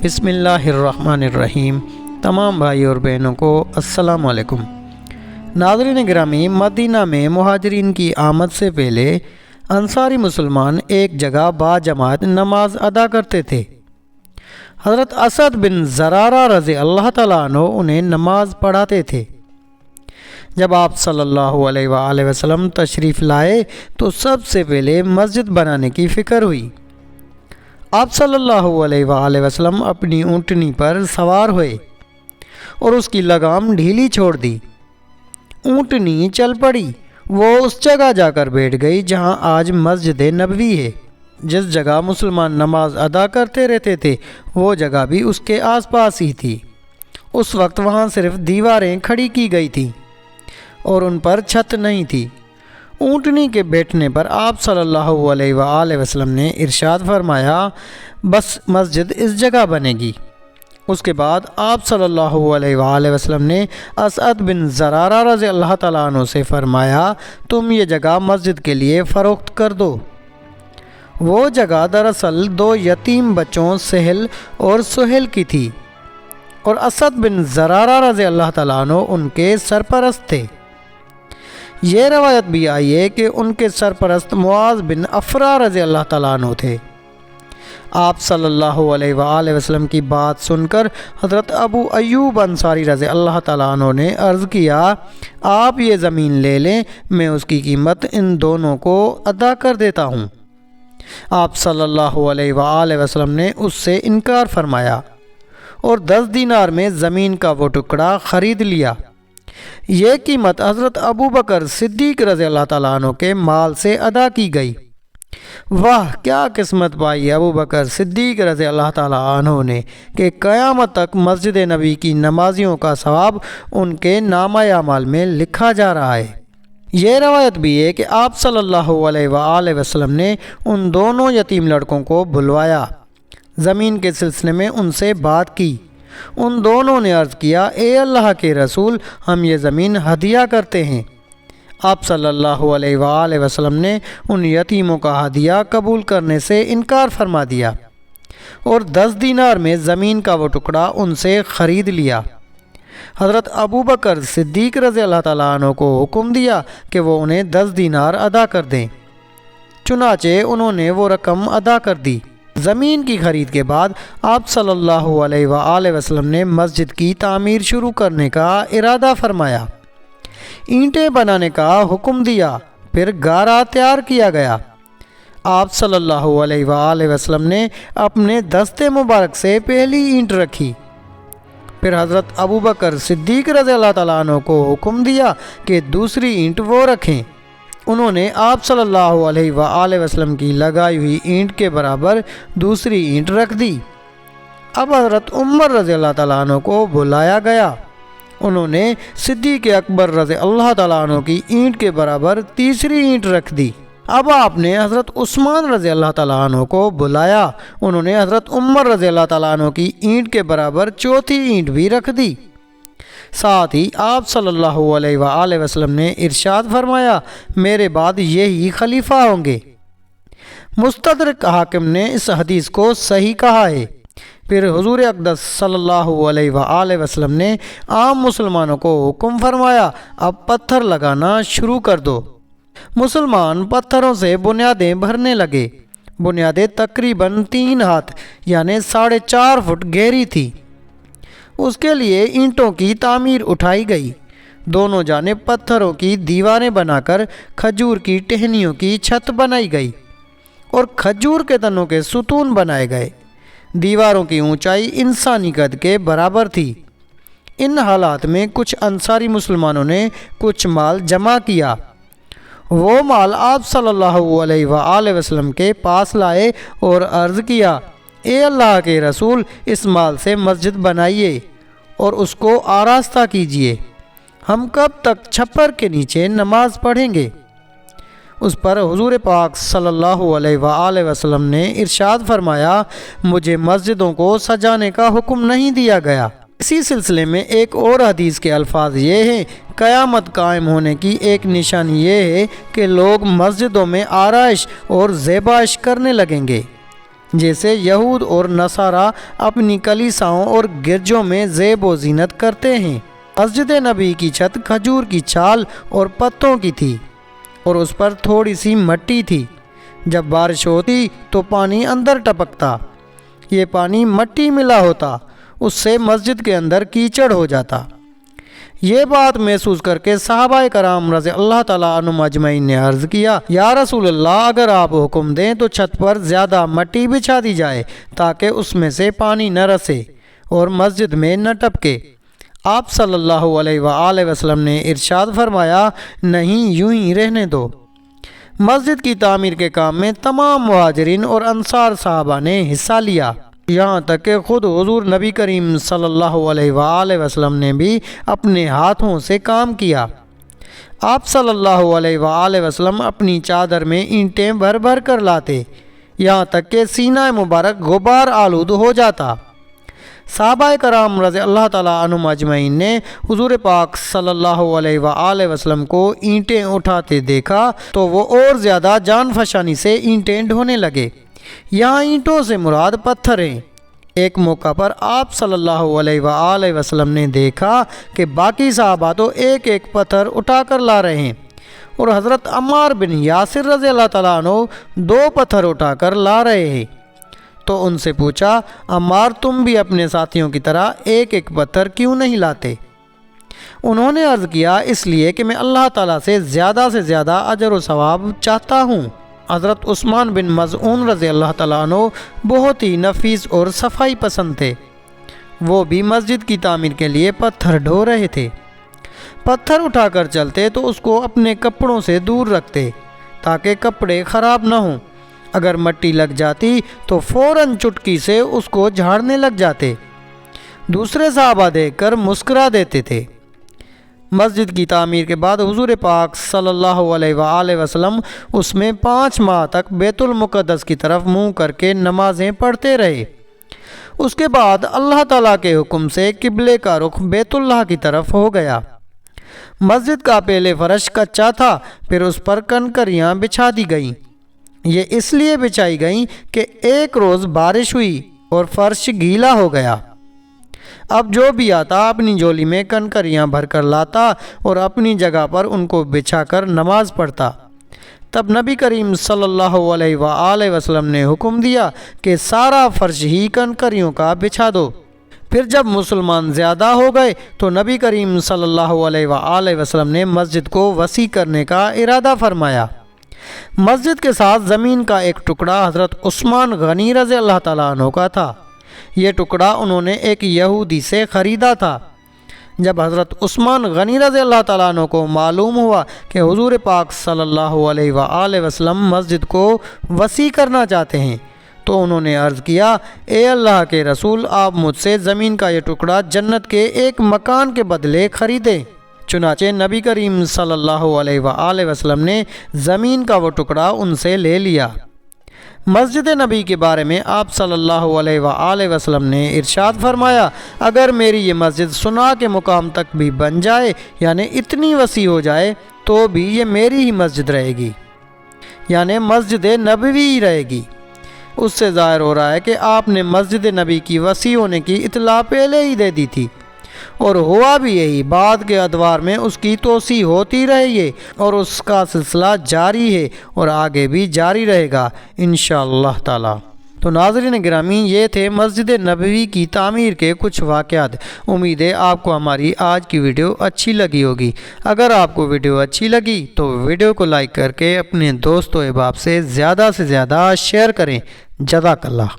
بسم اللہ الرحمن الرحیم۔ تمام بھائی اور بہنوں کو السلام علیکم۔ ناظرین گرامی، مدینہ میں مہاجرین کی آمد سے پہلے انصاری مسلمان ایک جگہ با جماعت نماز ادا کرتے تھے۔ حضرت اسد بن زرارہ رضی اللہ تعالیٰ عنہ انہیں نماز پڑھاتے تھے۔ جب آپ صلی اللہ علیہ وآلہ وسلم تشریف لائے تو سب سے پہلے مسجد بنانے کی فکر ہوئی۔ آپ صلی اللہ علیہ وآلہ وسلم اپنی اونٹنی پر سوار ہوئے اور اس کی لگام ڈھیلی چھوڑ دی۔ اونٹنی چل پڑی، وہ اس جگہ جا کر بیٹھ گئی جہاں آج مسجد نبوی ہے۔ جس جگہ مسلمان نماز ادا کرتے رہتے تھے وہ جگہ بھی اس کے آس پاس ہی تھی۔ اس وقت وہاں صرف دیواریں کھڑی کی گئی تھیں اور ان پر چھت نہیں تھی۔ اونٹنی کے بیٹھنے پر آپ صلی اللہ علیہ وآلہ وسلم نے ارشاد فرمایا، بس مسجد اس جگہ بنے گی۔ اس کے بعد آپ صلی اللہ علیہ وآلہ وسلم نے اسد بن زرارہ رضی اللہ تعالیٰ عنہ سے فرمایا، تم یہ جگہ مسجد کے لیے فروخت کر دو۔ وہ جگہ دراصل دو یتیم بچوں سہل اور سہیل کی تھی اور اسد بن زرارہ رضی اللہ تعالیٰ عنہ ان کے سرپرست تھے۔ یہ روایت بھی آئی ہے کہ ان کے سرپرست معاذ بن افرا رضی اللہ تعالیٰ عنہ تھے۔ آپ صلی اللہ علیہ وآلہ وسلم کی بات سن کر حضرت ابو ایوب انصاری رضی اللہ تعالیٰ عنہ نے عرض کیا، آپ یہ زمین لے لیں، میں اس کی قیمت ان دونوں کو ادا کر دیتا ہوں۔ آپ صلی اللہ علیہ وآلہ وسلم نے اس سے انکار فرمایا اور 10 دینار میں زمین کا وہ ٹکڑا خرید لیا۔ یہ قیمت حضرت ابو بکر صدیق رضی اللہ تعالیٰ عنہ کے مال سے ادا کی گئی۔ واہ، کیا قسمت پائی ابو بکر صدیق رضی اللہ تعالیٰ عنہ نے کہ قیامت تک مسجد نبی کی نمازیوں کا ثواب ان کے نامہ اعمال میں لکھا جا رہا ہے۔ یہ روایت بھی ہے کہ آپ صلی اللہ علیہ وآلہ وسلم نے ان دونوں یتیم لڑکوں کو بلوایا، زمین کے سلسلے میں ان سے بات کی۔ ان دونوں نے عرض کیا، اے اللہ کے رسول، ہم یہ زمین ہدیہ کرتے ہیں۔ آپ صلی اللہ علیہ وآلہ وسلم نے ان یتیموں کا ہدیہ قبول کرنے سے انکار فرما دیا اور 10 دینار میں زمین کا وہ ٹکڑا ان سے خرید لیا۔ حضرت ابو بکر صدیق رضی اللہ تعالیٰ عنہ کو حکم دیا کہ وہ انہیں 10 دینار ادا کر دیں۔ چنانچہ انہوں نے وہ رقم ادا کر دی۔ زمین کی خرید کے بعد آپ صلی اللہ علیہ وآلہ وسلم نے مسجد کی تعمیر شروع کرنے کا ارادہ فرمایا۔ اینٹیں بنانے کا حکم دیا، پھر گارا تیار کیا گیا۔ آپ صلی اللہ علیہ وآلہ وسلم نے اپنے دستے مبارک سے پہلی اینٹ رکھی، پھر حضرت ابو بکر صدیق رضی اللہ تعالیٰ عنہ کو حکم دیا کہ دوسری اینٹ وہ رکھیں۔ انہوں نے آپ صلی اللہ علیہ وآلہ وسلم کی لگائی ہوئی اینٹ کے برابر دوسری اینٹ رکھ دی۔ اب حضرت عمر رضی اللہ تعالیٰ عنہ کو بلایا گیا۔ انہوں نے صدیق اکبر رضی اللہ تعالیٰ عنہ کی اینٹ کے برابر تیسری اینٹ رکھ دی۔ اب آپ نے حضرت عثمان رضی اللہ تعالیٰ عنہ کو بلایا۔ انہوں نے حضرت عمر رضی اللہ تعالیٰ عنہ کی اینٹ کے برابر چوتھی اینٹ بھی رکھ دی۔ ساتھ ہی آپ صلی اللہ علیہ وآلہ وسلم نے ارشاد فرمایا، میرے بعد یہی خلیفہ ہوں گے۔ مستدرک حاکم نے اس حدیث کو صحیح کہا ہے۔ پھر حضور اقدس صلی اللہ علیہ وآلہ وسلم نے عام مسلمانوں کو حکم فرمایا، اب پتھر لگانا شروع کر دو۔ مسلمان پتھروں سے بنیادیں بھرنے لگے۔ بنیادیں تقریباً 3 ہاتھ یعنی 4.5 فٹ گہری تھی۔ اس کے لیے اینٹوں کی تعمیر اٹھائی گئی۔ دونوں جانب پتھروں کی دیواریں بنا کر کھجور کی ٹہنیوں کی چھت بنائی گئی اور کھجور کے تنوں کے ستون بنائے گئے۔ دیواروں کی اونچائی انسانی قد کے برابر تھی۔ ان حالات میں کچھ انصاری مسلمانوں نے کچھ مال جمع کیا۔ وہ مال آپ صلی اللہ علیہ وآلہ وسلم کے پاس لائے اور عرض کیا، اے اللہ کے رسول، اس مال سے مسجد بنائیے اور اس کو آراستہ کیجیے۔ ہم کب تک چھپر کے نیچے نماز پڑھیں گے؟ اس پر حضور پاک صلی اللہ علیہ وآلہ وسلم نے ارشاد فرمایا، مجھے مسجدوں کو سجانے کا حکم نہیں دیا گیا۔ اسی سلسلے میں ایک اور حدیث کے الفاظ یہ ہیں، قیامت قائم ہونے کی ایک نشانی یہ ہے کہ لوگ مسجدوں میں آرائش اور زیبائش کرنے لگیں گے۔ جیسے یہود اور نصارہ اپنی کلیساؤں اور گرجوں میں زیب و زینت کرتے ہیں۔ مسجد نبی کی چھت کھجور کی چھال اور پتوں کی تھی اور اس پر تھوڑی سی مٹی تھی۔ جب بارش ہوتی تو پانی اندر ٹپکتا، یہ پانی مٹی ملا ہوتا، اس سے مسجد کے اندر کیچڑ ہو جاتا۔ یہ بات محسوس کر کے صحابہ کرام رضی اللہ تعالیٰ عنہم اجمعین نے عرض کیا، یا رسول اللہ، اگر آپ حکم دیں تو چھت پر زیادہ مٹی بچھا دی جائے تاکہ اس میں سے پانی نہ رسے اور مسجد میں نہ ٹپکے۔ آپ صلی اللہ علیہ وآلہ وسلم نے ارشاد فرمایا، نہیں، یوں ہی رہنے دو۔ مسجد کی تعمیر کے کام میں تمام مہاجرین اور انصار صحابہ نے حصہ لیا، یہاں تک کہ خود حضور نبی کریم صلی اللہ علیہ وآلہ وسلم نے بھی اپنے ہاتھوں سے کام کیا۔ آپ صلی اللہ علیہ وآلہ وسلم اپنی چادر میں اینٹیں بھر بھر کر لاتے، یہاں تک کہ سینہ مبارک غبار آلود ہو جاتا۔ صحابہ کرام رضی اللہ تعالیٰ عنہم اجمعین نے حضور پاک صلی اللہ علیہ وآلہ وسلم کو اینٹیں اٹھاتے دیکھا تو وہ اور زیادہ جان فشانی سے اینٹیں ڈھونے لگے۔ یہاں اینٹوں سے مراد پتھر ہیں۔ ایک موقع پر آپ صلی اللہ علیہ وآلہ وسلم نے دیکھا کہ باقی صحابہ تو ایک ایک پتھر اٹھا کر لا رہے ہیں اور حضرت عمار بن یاسر رضی اللہ تعالیٰ عنہ 2 پتھر اٹھا کر لا رہے ہیں۔ تو ان سے پوچھا، عمار، تم بھی اپنے ساتھیوں کی طرح ایک ایک پتھر کیوں نہیں لاتے؟ انہوں نے عرض کیا، اس لیے کہ میں اللہ تعالیٰ سے زیادہ اجر و ثواب چاہتا ہوں۔ حضرت عثمان بن مظعون رضی اللہ تعالیٰ عنہ بہت ہی نفیس اور صفائی پسند تھے۔ وہ بھی مسجد کی تعمیر کے لیے پتھر ڈھو رہے تھے۔ پتھر اٹھا کر چلتے تو اس کو اپنے کپڑوں سے دور رکھتے تاکہ کپڑے خراب نہ ہوں۔ اگر مٹی لگ جاتی تو فوراً چٹکی سے اس کو جھاڑنے لگ جاتے۔ دوسرے صحابہ دیکھ کر مسکرا دیتے تھے۔ مسجد کی تعمیر کے بعد حضور پاک صلی اللہ علیہ وآلہ وسلم اس میں 5 ماہ تک بیت المقدس کی طرف منہ کر کے نمازیں پڑھتے رہے۔ اس کے بعد اللہ تعالیٰ کے حکم سے قبلے کا رخ بیت اللہ کی طرف ہو گیا۔ مسجد کا پہلے فرش کچا تھا، پھر اس پر کنکریاں بچھا دی گئیں۔ یہ اس لیے بچھائی گئیں کہ ایک روز بارش ہوئی اور فرش گیلا ہو گیا۔ اب جو بھی آتا اپنی جھولی میں کنکریاں بھر کر لاتا اور اپنی جگہ پر ان کو بچھا کر نماز پڑھتا۔ تب نبی کریم صلی اللہ علیہ وآلہ وسلم نے حکم دیا کہ سارا فرش ہی کنکریوں کا بچھا دو۔ پھر جب مسلمان زیادہ ہو گئے تو نبی کریم صلی اللہ علیہ وآلہ وسلم نے مسجد کو وسیع کرنے کا ارادہ فرمایا۔ مسجد کے ساتھ زمین کا ایک ٹکڑا حضرت عثمان غنی رضی اللہ تعالیٰ عنہ کا تھا۔ یہ ٹکڑا انہوں نے ایک یہودی سے خریدا تھا۔ جب حضرت عثمان غنی رضی اللہ تعالیٰ عنہ کو معلوم ہوا کہ حضور پاک صلی اللہ علیہ وآلہ وسلم مسجد کو وسیع کرنا چاہتے ہیں تو انہوں نے عرض کیا، اے اللہ کے رسول، آپ مجھ سے زمین کا یہ ٹکڑا جنت کے ایک مکان کے بدلے خریدیں۔ چنانچہ نبی کریم صلی اللہ علیہ وآلہ وسلم نے زمین کا وہ ٹکڑا ان سے لے لیا۔ مسجد نبی کے بارے میں آپ صلی اللہ علیہ وآلہ وسلم نے ارشاد فرمایا، اگر میری یہ مسجد سنا کے مقام تک بھی بن جائے، یعنی اتنی وسیع ہو جائے، تو بھی یہ میری ہی مسجد رہے گی، یعنی مسجد نبوی ہی رہے گی۔ اس سے ظاہر ہو رہا ہے کہ آپ نے مسجد نبی کی وسیع ہونے کی اطلاع پہلے ہی دے دی تھی، اور ہوا بھی یہی۔ بعد کے ادوار میں اس کی توسیع ہوتی رہی ہے اور اس کا سلسلہ جاری ہے اور آگے بھی جاری رہے گا انشاءاللہ تعالی۔ تو ناظرین گرامی، یہ تھے مسجد نبوی کی تعمیر کے کچھ واقعات۔ امید ہے آپ کو ہماری آج کی ویڈیو اچھی لگی ہوگی۔ اگر آپ کو ویڈیو اچھی لگی تو ویڈیو کو لائک کر کے اپنے دوست و احباب سے زیادہ شیئر کریں۔ جزاک اللہ۔